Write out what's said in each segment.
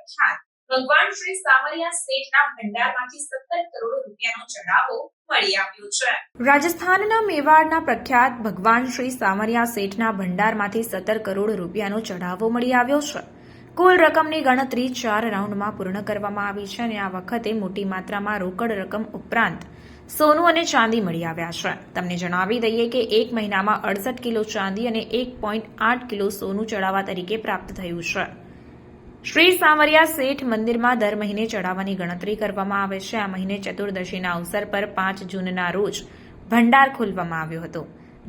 પ્રખ્યાત ભગવાન શ્રી સામરિયા શેઠના ભંડારમાંથી 17 કરોડ રૂપિયાનો ચઢાવો મળી આવ્યો છે। રાજસ્થાનના મેવાડના પ્રખ્યાત ભગવાન શ્રી સામરિયા શેઠના ભંડારમાંથી 17 કરોડ રૂપિયાનો ચઢાવો મળી આવ્યો છે। કુલ રકમની ગણતરી 4 રાઉન્ડમાં પૂર્ણ કરવામાં આવી છે અને આ વખતે મોટી માત્રામાં રોકડ રકમ ઉપરાંત સોનું અને ચાંદી મળી આવ્યા છે। તમને જણાવી દઈએ કે એક મહિનામાં 68 કિલો ચાંદી અને 1.8 કિલો સોનું ચડાવવા તરીકે પ્રાપ્ત થયું છે। શ્રી સામરિયા શેઠ મંદિરમાં દર મહિને ચડાવવાની ગણતરી કરવામાં આવે છે। આ મહિને ચતુર્દશીના અવસર પર 5 જૂનના રોજ ભંડાર ખોલવામાં આવ્યો હતો,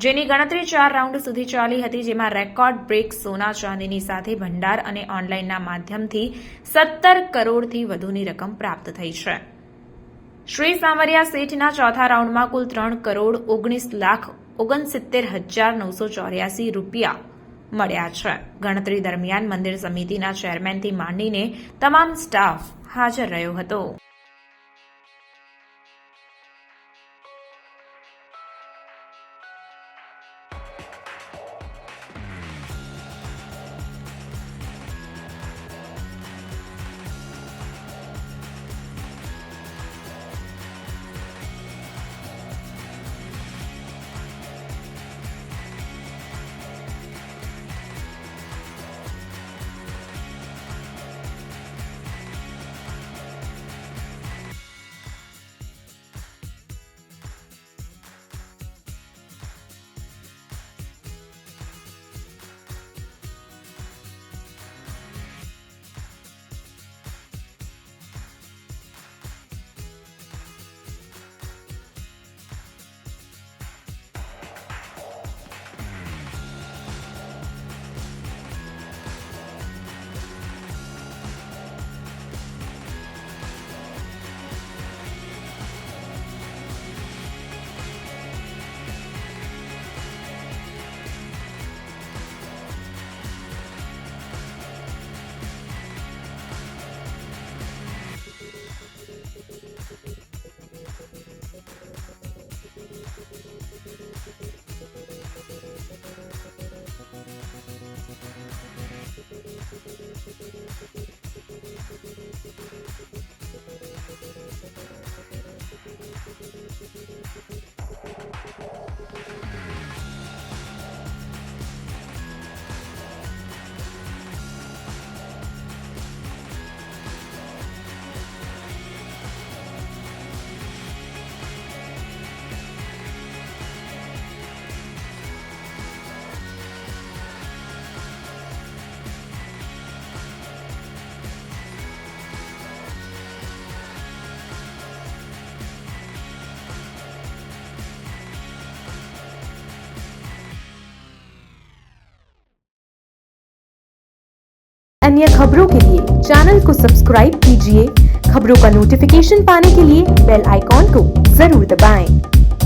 જેની ગણતરી 4 રાઉન્ડ સુધી ચાલી હતી, જેમાં રેકોર્ડ બ્રેક સોના ચાંદીની સાથે ભંડાર અને ઓનલાઈનના માધ્યમથી 17 કરોડથી વધુની રકમ પ્રાપ્ત થઈ છે। શ્રી સામરિયા શેઠના ચોથા રાઉન્ડમાં કુલ 3 કરોડ 19,69,984 રૂપિયા મળ્યા છે। ગણતરી દરમિયાન મંદિર સમિતિના ચેરમેનથી માંડીને તમામ સ્ટાફ હાજર રહ્યો હતો। अन्य खबरों के लिए चैनल को सब्सक्राइब कीजिए। खबरों का नोटिफिकेशन पाने के लिए बेल आइकॉन को जरूर दबाएं।